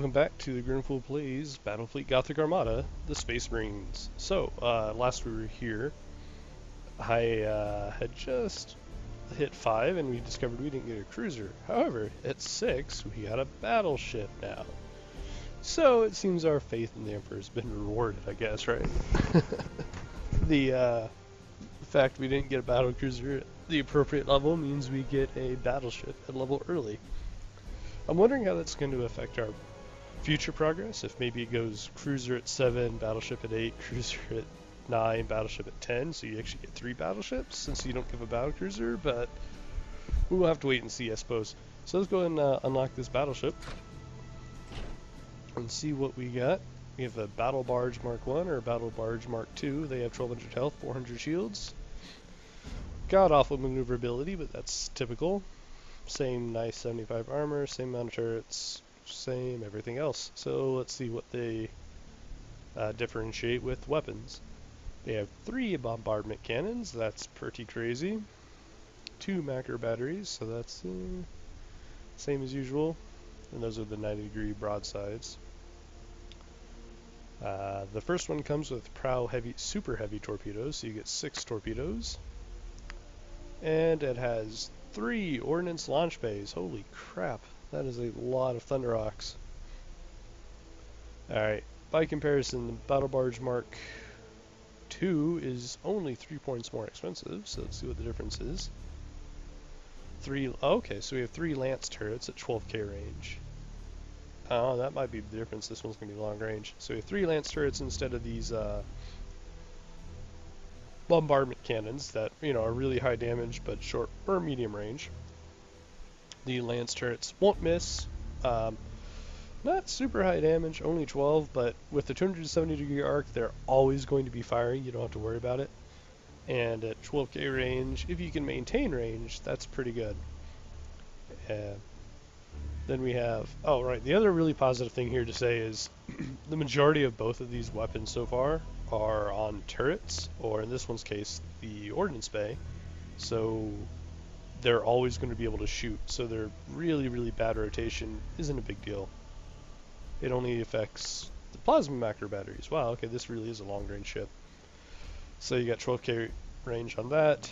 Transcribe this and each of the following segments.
Welcome back to the GrinNfool Plays Battlefleet Gothic Armada, the Space Marines. So, last we were here, I had just hit 5 and we discovered we didn't get a cruiser. However, at 6, we got a battleship now. So, it seems our faith in the Emperor has been rewarded, I guess, right? The fact we didn't get a battle cruiser at the appropriate level means we get a battleship at level early. I'm wondering how that's going to affect our future progress, if maybe it goes cruiser at 7, battleship at 8, cruiser at 9, battleship at 10, so you actually get 3 battleships since you don't give a battle cruiser, but we'll have to wait and see, I suppose. So let's go ahead and unlock this battleship and see what we got. We have a Battle Barge Mark 1 or a Battle Barge Mark 2. They have 1200 health, 400 shields. God-awful maneuverability, but that's typical. Same nice 75 armor, same amount of turrets, same everything else. So let's see what they differentiate with weapons. They have 3 bombardment cannons, that's pretty crazy. 2 macro batteries, so that's same as usual. And those are the 90-degree broadsides. The first one comes with prow heavy, super heavy torpedoes, so you get 6 torpedoes. And it has 3 ordnance launch bays. Holy crap, that is a lot of Thunder Rocks. Alright, by comparison, the Battle Barge Mark 2 is only 3 points more expensive, so let's see what the difference is. Okay, so we have 3 lance turrets at 12k range. Oh, that might be the difference. This one's going to be long range. So we have 3 lance turrets instead of these bombardment cannons that, you know, are really high damage but short or medium range. The lance turrets won't miss. Not super high damage, only 12, but with the 270-degree arc, they're always going to be firing. You don't have to worry about it. And at 12k range, if you can maintain range, that's pretty good. Then we have, oh right, the other really positive thing here to say is the majority of both of these weapons so far are on turrets, or in this one's case, the ordnance bay. So they're always going to be able to shoot, so their really bad rotation isn't a big deal. It only affects the plasma macro batteries. Wow, okay, this really is a long-range ship. So you got 12k range on that,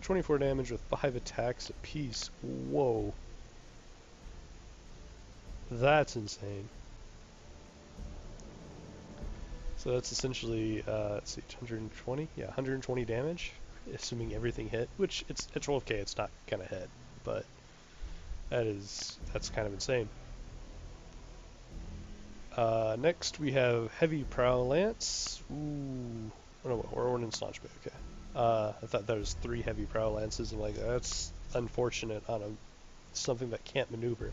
24 damage with 5 attacks apiece. Whoa. That's insane. So that's essentially, let's see, 120? Yeah, 120 damage, assuming everything hit, which it's at 12k, it's not gonna hit, but that's kind of insane. Next we have heavy prow lance. Ooh, oh no, or ordnance launch bay. Okay. I thought there was 3 heavy prow lances, and like that's unfortunate on something that can't maneuver.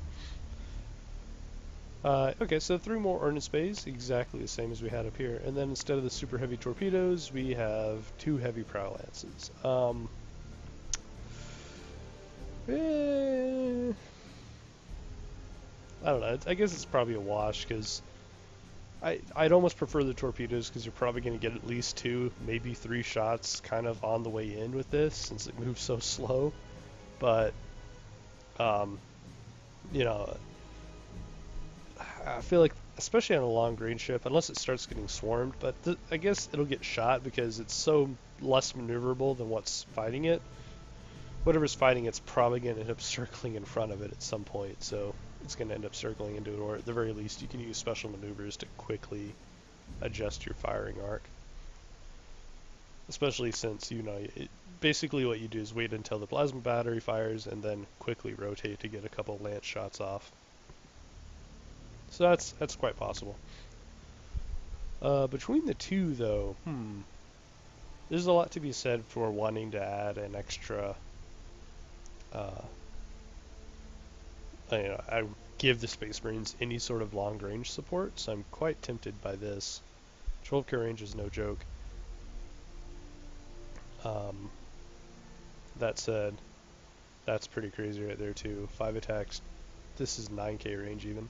Okay, so 3 more ordnance bays, exactly the same as we had up here. And then instead of the super heavy torpedoes, we have 2 heavy prow lances. I don't know, I guess it's probably a wash, because I'd almost prefer the torpedoes, because you're probably going to get at least 2, maybe 3 shots kind of on the way in with this, since it moves so slow. But, you know, I feel like, especially on a long range ship, unless it starts getting swarmed, but I guess it'll get shot because it's so less maneuverable than what's fighting it. Whatever's fighting it's probably going to end up circling in front of it at some point, so it's going to end up circling into it, or at the very least you can use special maneuvers to quickly adjust your firing arc. Especially since, you know, basically what you do is wait until the plasma battery fires and then quickly rotate to get a couple lance shots off. So that's quite possible. Between the 2, though, there's a lot to be said for wanting to add an extra. I give the Space Marines any sort of long range support, so I'm quite tempted by this. 12k range is no joke. That said, that's pretty crazy right there too. 5 attacks. This is 9k range even.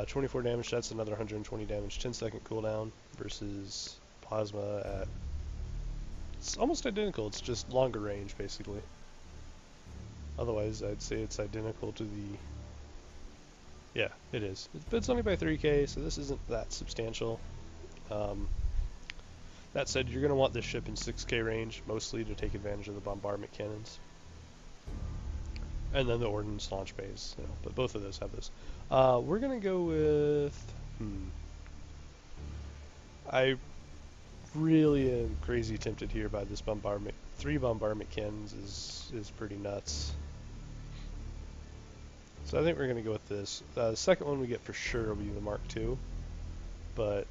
24 damage, that's another 120 damage, 10-second cooldown versus plasma at... It's almost identical, it's just longer range, basically. Otherwise, I'd say it's identical to the Yeah, it is. But it's only by 3k, so this isn't that substantial. That said, you're going to want this ship in 6k range, mostly to take advantage of the bombardment cannons. And then the ordnance launch bays, but both of those have this. We're going to go with... I really am crazy tempted here by this bombardment. 3 bombardment cannons is pretty nuts. So I think we're going to go with this. The second one we get for sure will be the Mark II. But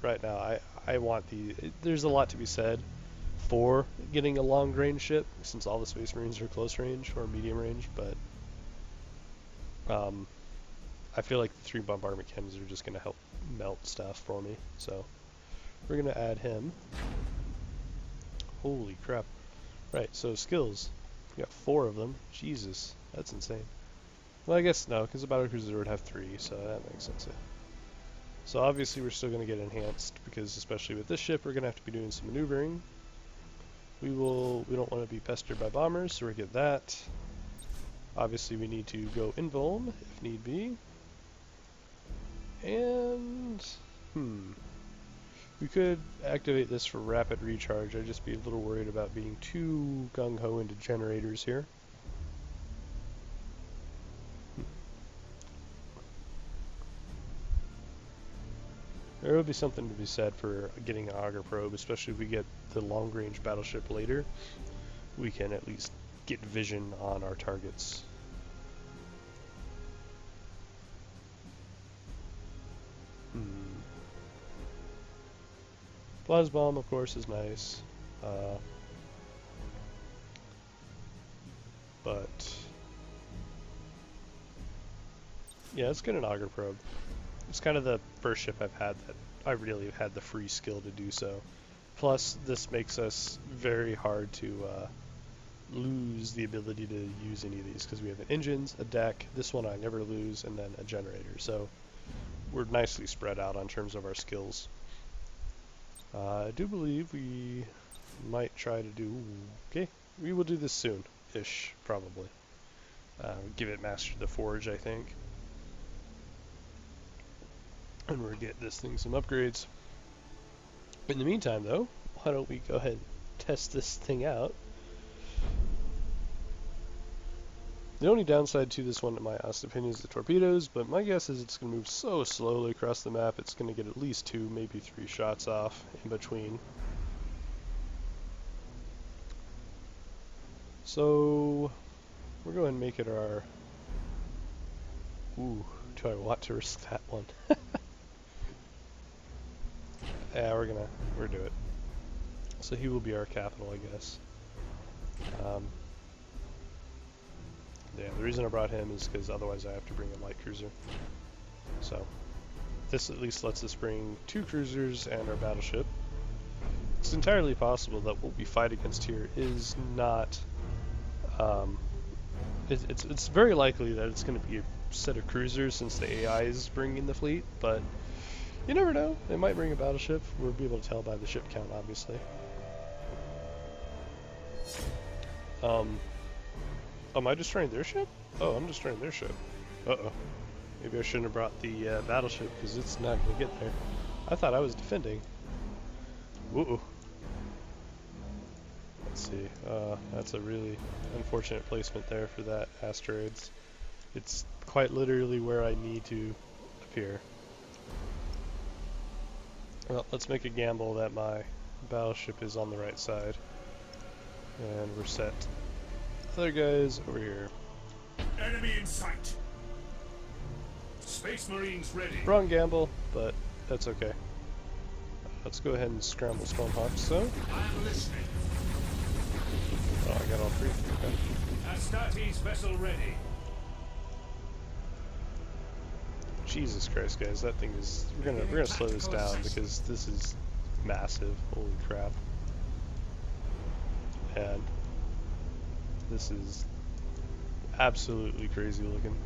right now I want there's a lot to be said for getting a long range ship, since all the Space Marines are close range or medium range, but I feel like the 3 bombardment cannons are just going to help melt stuff for me. So we're going to add him. Holy crap. Right, so skills. We got 4 of them. Jesus, that's insane. Well, I guess no, because the battlecruiser would have 3, so that makes sense. Yeah. So obviously we're still going to get enhanced, because especially with this ship, we're going to have to be doing some maneuvering. We don't want to be pestered by bombers, so we're going to get that. Obviously we need to go invuln, if need be. And, we could activate this for rapid recharge. I'd just be a little worried about being too gung-ho into generators here. There will be something to be said for getting an auger probe, especially if we get the long-range battleship later. We can at least get vision on our targets. Plasbomb, of course, is nice. But yeah, let's get an auger probe. It's kind of the first ship I've had that I really had the free skill to do so. Plus, this makes us very hard to lose the ability to use any of these, because we have an engines, a deck, this one I never lose, and then a generator. So we're nicely spread out on terms of our skills. I do believe we might try to do... Okay, we will do this soon-ish, probably. Give it Master the Forge, I think. And we're going to get this thing some upgrades. In the meantime, though, why don't we go ahead and test this thing out. The only downside to this one, in my honest opinion, is the torpedoes, but my guess is it's going to move so slowly across the map, it's going to get at least 2, maybe 3 shots off in between. So, we're going to make it our... Ooh, do I want to risk that one? Yeah, we're do it. So he will be our capital, I guess. Yeah, the reason I brought him is because otherwise I have to bring a light cruiser. So, this at least lets us bring 2 cruisers and our battleship. It's entirely possible that what we fight against here is not... It's very likely that it's going to be a set of cruisers, since the AI is bringing the fleet, but you never know. It might bring a battleship. We'll be able to tell by the ship count, obviously. Am I destroying their ship? Oh, I'm destroying their ship. Uh-oh. Maybe I shouldn't have brought the battleship, because it's not going to get there. I thought I was defending. Ooh. Let's see. That's a really unfortunate placement there for that asteroids. It's quite literally where I need to appear. Well, let's make a gamble that my battleship is on the right side. And we're set. Other guys over here. Enemy in sight. Space Marines ready. Wrong gamble, but that's okay. Let's go ahead and scramble Stormhawks. So. I'm listening. Oh, I got all 3. Okay. Astartes vessel ready. Jesus Christ, guys, that thing is... We're gonna slow this down, because this is massive. Holy crap. And this is absolutely crazy looking.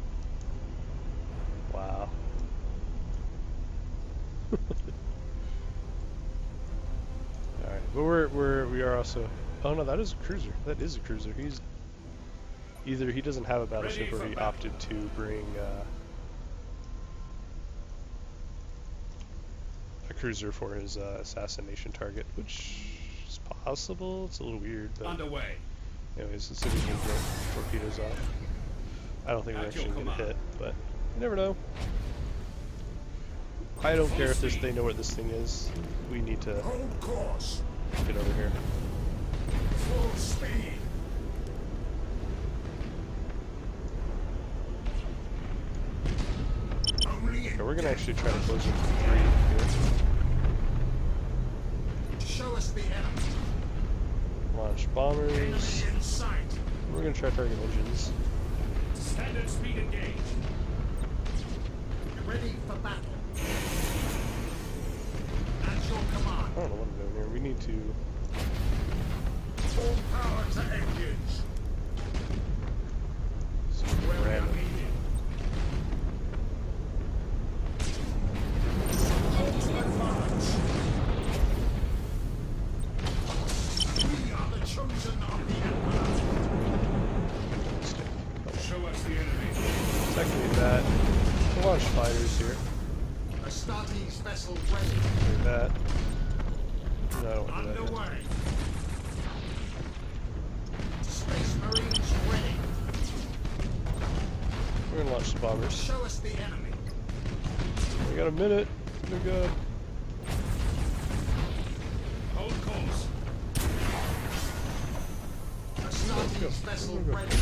Wow. Alright, but we are also... Oh no, that is a cruiser. That is a cruiser. He's... Either he doesn't have a battleship, or he opted to bring cruiser for his assassination target, which is possible. It's a little weird, but Underway. anyways, let's see if we can get torpedoes off. I don't think we're At your actually going to command. hit, but you never know. I don't care if they know where this thing is. We need to Hold course. get over here. Full speed. Only Okay, in we're going to actually try to close it death. for 3 here. Show us the enemy. Launch bombers. Enemy in sight. We're going to try target engines. Standard speed engage. Ready for battle. At your command. I don't know what I'm doing here. We need to... Full power to engines. Where we are random. needed. Advance. We are the chosen of the Empire. Mistake. Show us the enemy. Technically that. We'll launch fighters here. Astartes vessel ready. Do that. No, I don't want to do that yet. Underway. Space Marines ready. We're going to launch the bombers. Show us the enemy. We got a minute. We're good. Hold course. Astartes vessel Go. ready.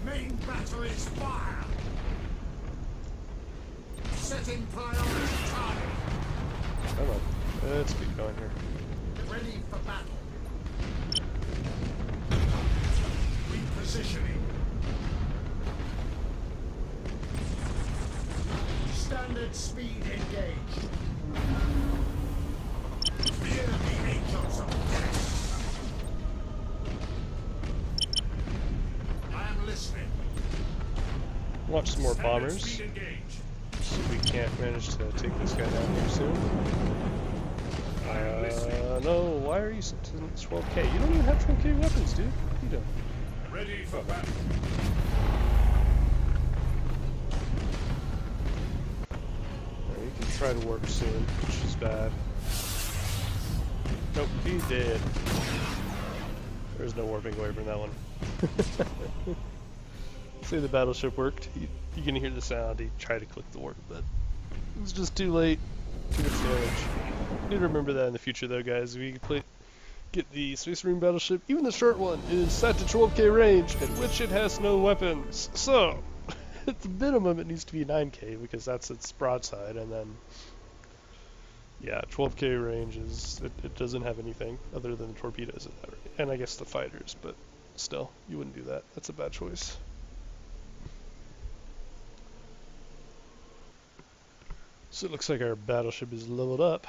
Main batteries fire. Setting priority target. Come on. Let's keep going here. Ready for battle. Repositioning. Standard speed engaged. The enemy angels of death. I am listening. Launch some more Standard bombers. speed engaged. See if we can't manage to take this guy down here soon. I am listening. No, why are you sitting at 12k? You don't even have 12k weapons, dude. What are you doing? Ready for battle. Alright, you can try to warp soon, which is bad. Nope, he's dead. There's no warping away from that one. See, the battleship worked. You can hear the sound. He tried to click the warp, but it was just too late. Too much damage. Need to remember that in the future, though, guys. We get the Space Marine battleship, even the short one, is set to 12k range, at which it has no weapons. So, at the minimum, it needs to be 9k because that's its broadside, and then, yeah, 12k range is it doesn't have anything other than the torpedoes, and I guess the fighters, but still, you wouldn't do that. That's a bad choice. So it looks like our battleship is leveled up.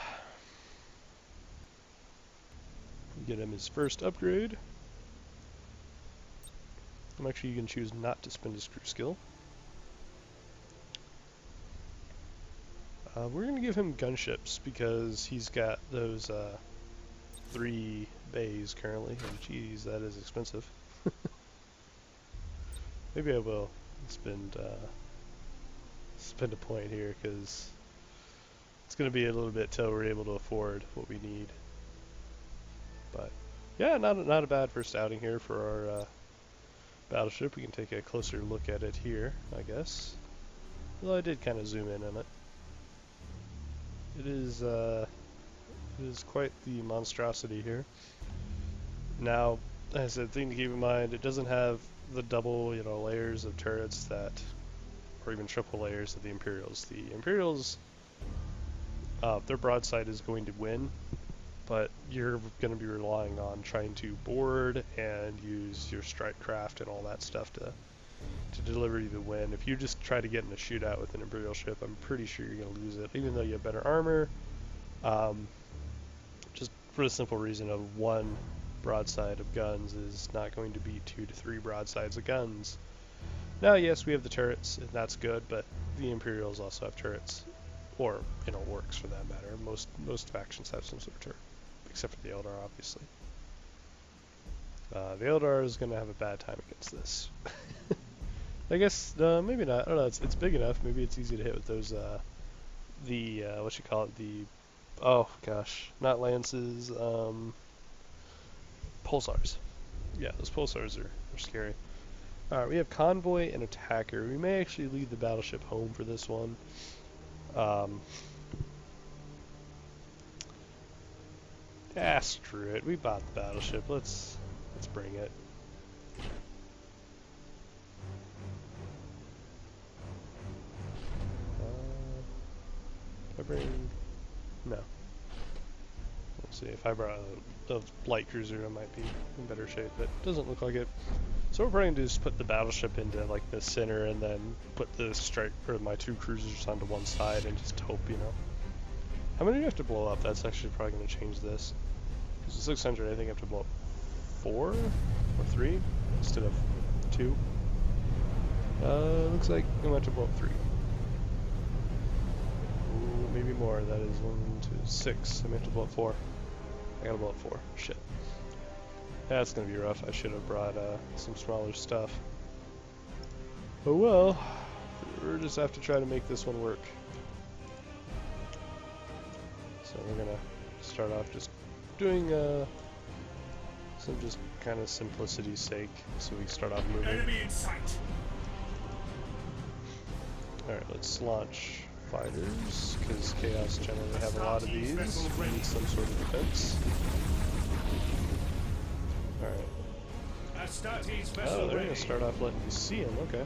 Get him his first upgrade. And actually, you can choose not to spend his crew skill. We're going to give him gunships because he's got those 3 bays currently. And geez, that is expensive. Maybe I will spend a point here because it's going to be a little bit till we're able to afford what we need. But yeah, not a bad first outing here for our battleship. We can take a closer look at it here, I guess. Although I did kind of zoom in on it. It is quite the monstrosity here. Now, as a thing to keep in mind, it doesn't have the double, layers of turrets that, or even triple layers of the Imperials. The Imperials, their broadside is going to win, but you're going to be relying on trying to board and use your strike craft and all that stuff to deliver you the win. If you just try to get in a shootout with an Imperial ship, I'm pretty sure you're going to lose it, even though you have better armor. Just for the simple reason of 1 broadside of guns is not going to be 2 to 3 broadsides of guns. Now, yes, we have the turrets, and that's good, but the Imperials also have turrets, or orcs for that matter. Most factions have some sort of turret, except for the Eldar, obviously. The Eldar is going to have a bad time against this. I guess maybe not. I don't know. It's big enough. Maybe it's easy to hit with those what you call it, the oh gosh, not lances, pulsars. Yeah, those pulsars are scary. All right, we have convoy and attacker. We may actually leave the battleship home for this one. Screw it. We bought the battleship. Let's bring it. I bring no. Let's see if I brought a light cruiser, I might be in better shape, but it doesn't look like it. So what we're probably going to do is put the battleship into like the center, and then put the strike or my two cruisers onto one side, and just hope, you know. How many do you have to blow up? That's actually probably going to change this. Because the 600, I think I have to blow up 4 or 3 instead of 2. Looks like I'm going to have to blow up 3. Ooh, maybe more. That is 1, 2, 6. I may have to blow up 4. I gotta blow up 4. Shit. That's gonna be rough. I should have brought some smaller stuff. Oh well. We'll just have to try to make this one work. So we're gonna start off just doing some just kind of simplicity's sake, so we can start off moving. Enemy in sight. Alright, let's launch fighters, because Chaos generally have a lot of these. We need some sort of defense. Alright. Oh, they're going to start off letting you see them, okay.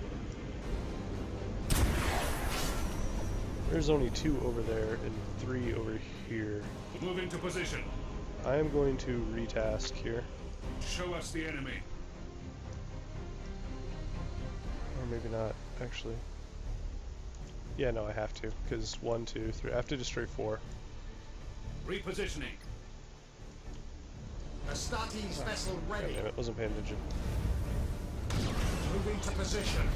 There's only 2 over there and 3 over here. Move into position. I am going to retask here. Show us the enemy. Or maybe not, actually. Yeah, no, I have to, because 1, 2, 3. I have to destroy 4. Repositioning. Astartes vessel God ready. damn it, wasn't paying attention. Moving to position.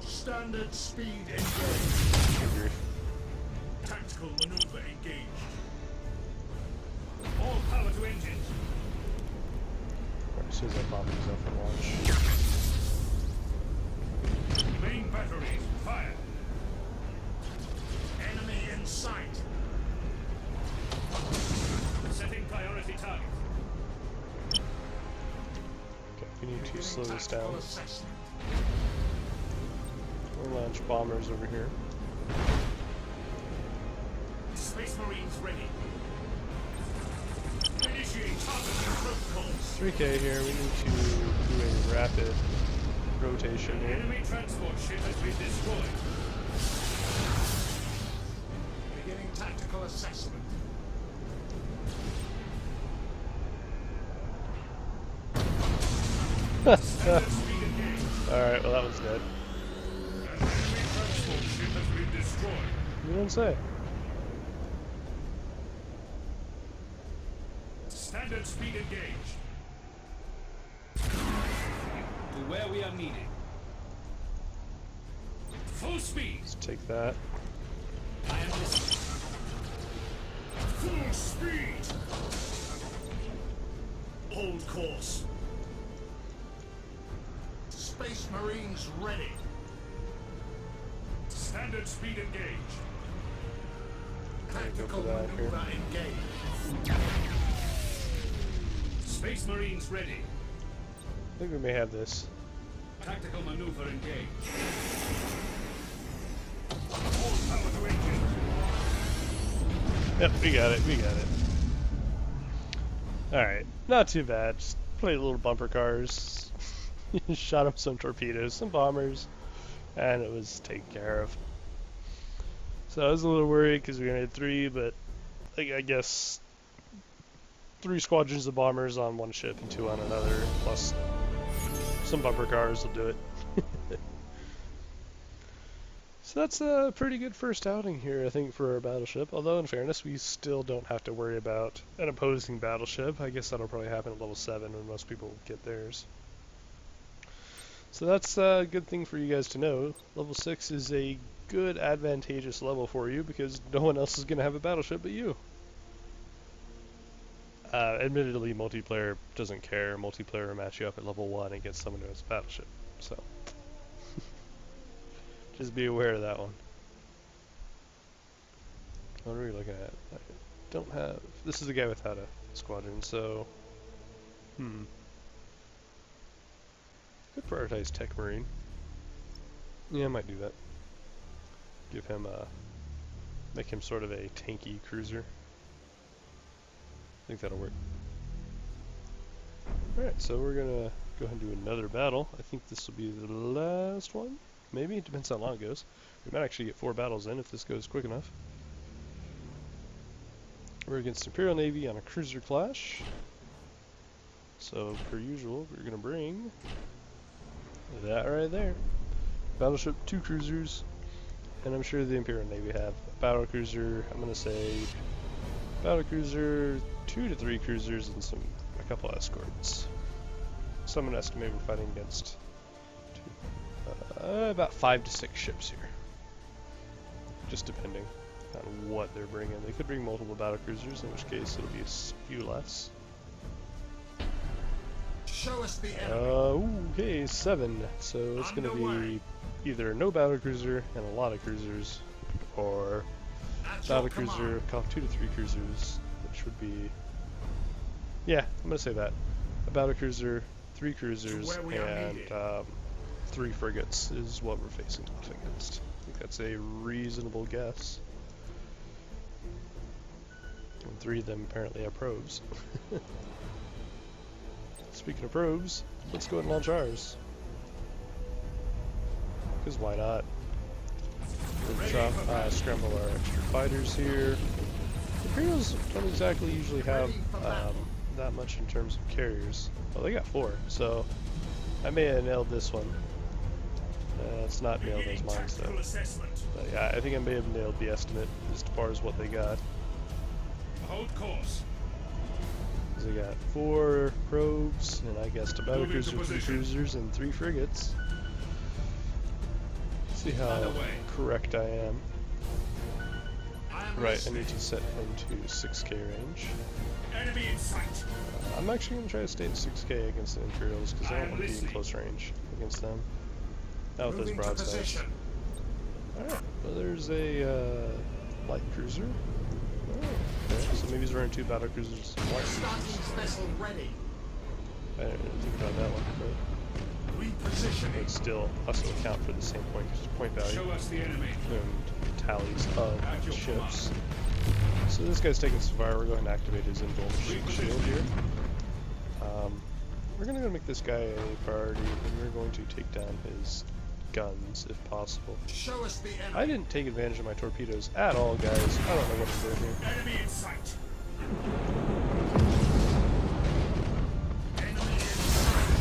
Standard speed engaged. Good grief. Tactical maneuver engaged. All power to engines. Alright, as soon as I bomb these up for launch. Main batteries, fire. Enemy in sight. Setting priority target. Okay, we need to slow this Tactical down. assessment. We'll launch bombers over here. Space Marines ready. Initiate targeting protocols. 3K here, we need to do a rapid rotation here. Enemy transport ship has been destroyed. Beginning tactical assessment. Standard speed engaged. Alright, well that was dead. An enemy transport ship has been destroyed. You don't say. Standard speed engaged. Where we are needed. Full speed. Let's take that. I am listening. Full speed. Hold course. Space Marines ready. Standard speed engaged. Tactical for that here. maneuver engaged. Space Marines ready. I think we may have this. Tactical maneuver engaged. All power to engine. Yep, we got it, we got it. Alright, not too bad. Just played little bumper cars. Shot up some torpedoes, some bombers, and it was taken care of. So I was a little worried because we only had 3, but I guess 3 squadrons of bombers on one ship and 2 on another, plus some bumper cars will do it. So that's a pretty good first outing here, I think, for our battleship. Although, in fairness, we still don't have to worry about an opposing battleship. I guess that'll probably happen at level 7 when most people get theirs. So that's a good thing for you guys to know. Level 6 is a good, advantageous level for you because no one else is going to have a battleship but you. Admittedly, multiplayer doesn't care. Multiplayer will match you up at level 1 against someone who has a battleship. So, just be aware of that one. What are we looking at? I don't have... This is the guy without a squadron, so... Could prioritize Tech Marine. Yeah, I might do that. Give him a... Make him sort of a tanky cruiser. I think that'll work. Alright, so we're gonna go ahead and do another battle. I think this will be the last one. Maybe, it depends how long it goes. We might actually get 4 battles in if this goes quick enough. We're against Imperial Navy on a cruiser clash. So, per usual, we're gonna bring that right there. Battleship, 2 cruisers, and I'm sure the Imperial Navy have a battle cruiser. I'm gonna say battle cruiser, 2 to 3 cruisers, and a couple escorts. So I'm gonna estimate we're fighting against about 5 to 6 ships here, just depending on what they're bringing. They could bring multiple battle cruisers, in which case it'll be a few less. Show us the enemy. Okay, 7. So it's going to be either no battle cruiser and a lot of cruisers, or battle cruiser, 2 to 3 cruisers, which would be... Yeah, I'm going to say that. A battle cruiser, 3 cruisers, and 3 frigates is what we're facing off against. I think that's a reasonable guess. And 3 of them apparently have probes. Speaking of probes, let's go ahead and launch ours. Because why not? We'll scramble our extra fighters here. Imperials don't exactly usually have that much in terms of carriers. Well, they got 4, so I may have nailed this one. It's not nailed as mine, so. But yeah, I think I may have nailed the estimate as far as what they got. Hold course. They got 4 probes, and I guessed a battle cruiser, 3 cruisers, and 3 frigates. See how correct I am. Right, I need to set him to 6k range. Enemy in sight. I'm actually going to try to stay at 6k against the Imperials, because I don't want to be in close range against them. Not with those broadsides. Alright, well there's a light cruiser. Oh, okay. So maybe he's running 2 battle cruisers and light cruisers. Vessel ready. I didn't think about that one, but it would still also account for the same point value Show us the enemy. and tallies of ships. So this guy's taking some fire. We're going to activate his invulnerable shield here. We're going to make this guy a priority, and we're going to take down his guns if possible. Show us the enemy. I didn't take advantage of my torpedoes at all, guys. I don't know what I'm doing here. Enemy in sight. Enemy in sight.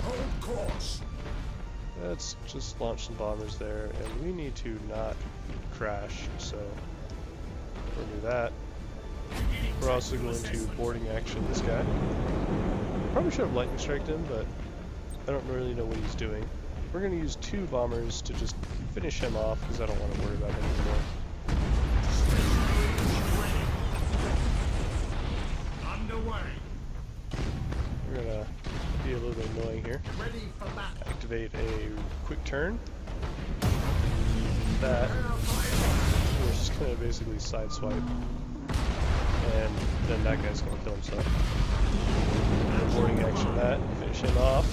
Hold course. Let's just launch some bombers there, and we need to not crash, so we'll do that. We're also going to boarding action this guy. Probably should have lightning striked him, but I don't really know what he's doing. We're going to use 2 bombers to just finish him off, because I don't want to worry about him anymore. Underway. We're going to be a little bit annoying here. Ready for battle. Activate a quick turn. That. We're just going to basically sideswipe. And then that guy's going to kill himself. Boarding action that, finish him off.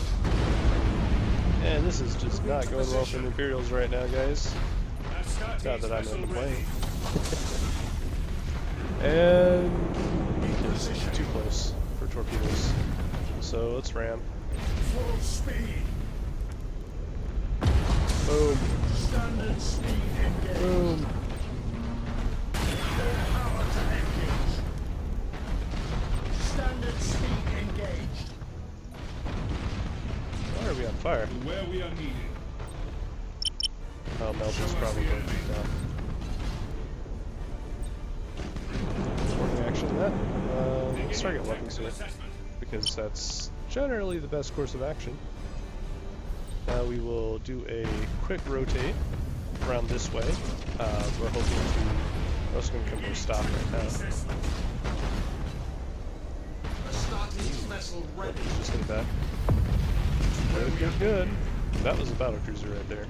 And this is just not going well for the Imperials right now, guys. Not that I'm going to complain. And it's too close for torpedoes. So let's ram. Full speed. Boom. Standard speed engaged. Boom. Power to engage. Standard speed engaged. Why are we on fire? Where we are needed. Oh, Melvin's probably going to be down. Boarding action that. Let's target weapons here, because that's generally the best course of action. Now we will do a quick rotate around this way. We're hoping to... We're also going to come to a stop right now. vessel ready. Just get it back. Good, good, good. That was a battle cruiser right there.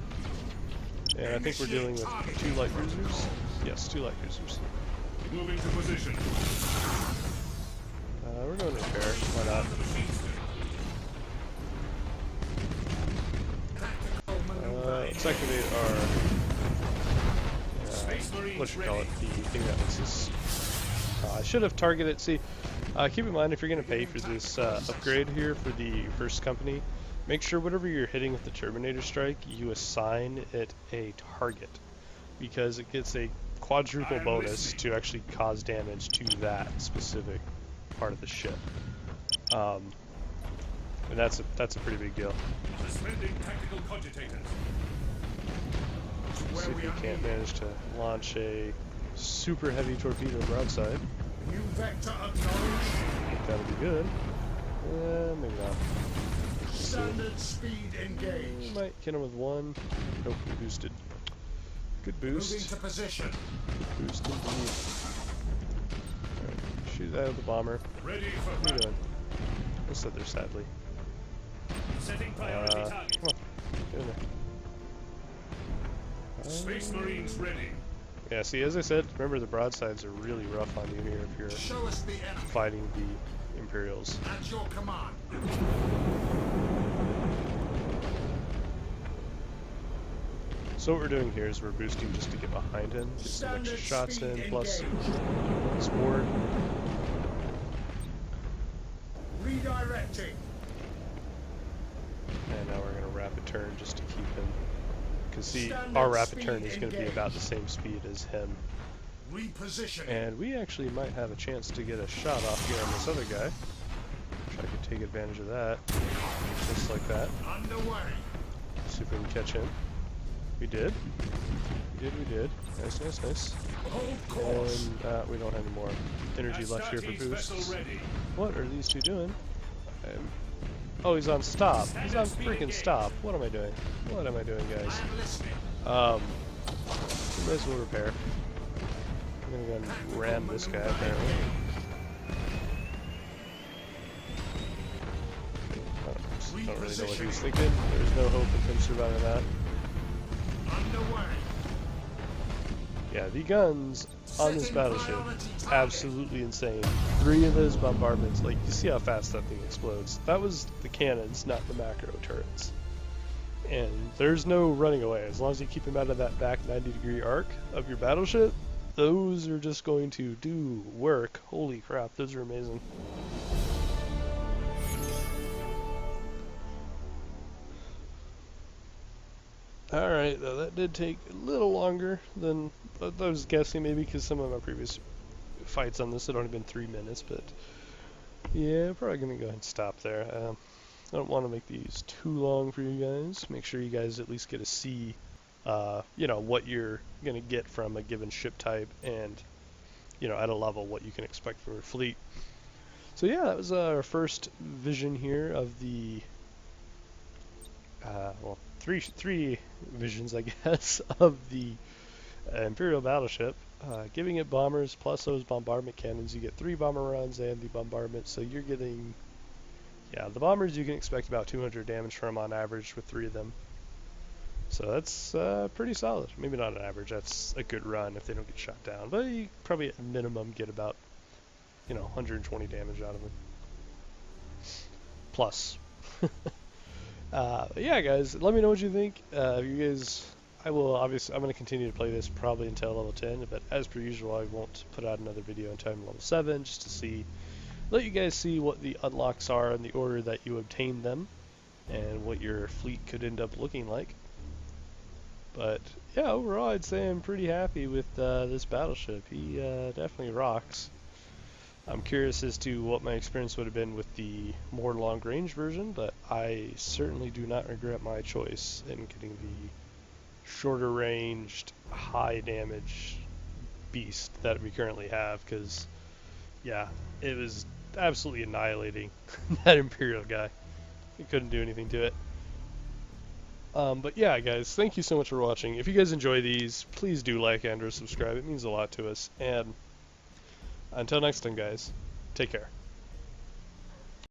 And I think we're dealing with 2 light cruisers. Yes, 2 light cruisers. Moving to position. We're going to repair. Why not? Let's activate our what should we call it? The thing that lets us. I should have targeted. See, keep in mind if you're going to pay for this upgrade here for the first company, make sure whatever you're hitting with the Terminator Strike, you assign it a target, because it gets a quadruple bonus to actually cause damage to that specific part of the ship. And that's a pretty big deal. Suspending tactical cogitators. See if you can't manage to launch a super heavy torpedo broadside. New vector acknowledged. That'll be good. Maybe not. Standard speed engaged. Might hit him with 1. Nope, boosted. Good boost. Moving to position. Good boost indeed. Alright, shoot out of the bomber. Ready for What are you doing? We'll sit there sadly. setting priority target. Come on. Get in there. Space Marines ready. Yeah, see, as I said, remember the broadsides are really rough on you here if you're Show us the enemy. fighting the Imperials. At your command. So what we're doing here is we're boosting just to get behind him, get some extra shots in, plus support. Redirecting. And now we're going to rapid turn just to keep him. Because see, our rapid turn is going to be about the same speed as him. Reposition. And we actually might have a chance to get a shot off here on this other guy. Try to take advantage of that. Just like that. Underway. See if we can catch him. We did. We did. Nice, nice, nice. Hold course. And we don't have any more energy left here for boosts. What are these two doing? Oh, he's on stop. He's on freaking stop. What am I doing? What am I doing, guys? I'm listening. We might as well repair. I'm gonna go and ram this guy apparently. Don't really know what he was thinking. There's no hope of him surviving that. Underway. Yeah, the guns on this battleship, absolutely insane. 3 of those bombardments, like, you see how fast that thing explodes. That was the cannons, not the macro turrets. And there's no running away. As long as you keep them out of that back 90-degree arc of your battleship, those are just going to do work. Holy crap, those are amazing. Alright, though, that did take a little longer than I was guessing, maybe because some of my previous fights on this had only been 3 minutes, but yeah, probably going to go ahead and stop there. I don't want to make these too long for you guys. Make sure you guys at least get to see, you know, what you're going to get from a given ship type and, you know, at a level what you can expect from your fleet. So yeah, that was our first vision here of the, well, three visions, I guess, of the Imperial battleship. Giving it bombers plus those bombardment cannons, you get 3 bomber runs and the bombardment, so you're getting, yeah, the bombers you can expect about 200 damage from on average with 3 of them. So that's pretty solid. Maybe not an average, that's a good run if they don't get shot down, but you probably at minimum get about, you know, 120 damage out of them. Plus. Yeah, guys, let me know what you think. You guys, I'm going to continue to play this probably until level 10, but as per usual, I won't put out another video until level 7, just to let you guys see what the unlocks are in the order that you obtain them, and what your fleet could end up looking like. But yeah, overall, I'd say I'm pretty happy with this battleship. He definitely rocks. I'm curious as to what my experience would have been with the more long-range version, but I certainly do not regret my choice in getting the shorter-ranged, high-damage beast that we currently have, because, yeah, it was absolutely annihilating that Imperial guy. He couldn't do anything to it. But yeah, guys, thank you so much for watching. If you guys enjoy these, please do like and or subscribe. It means a lot to us. And until next time, guys, take care.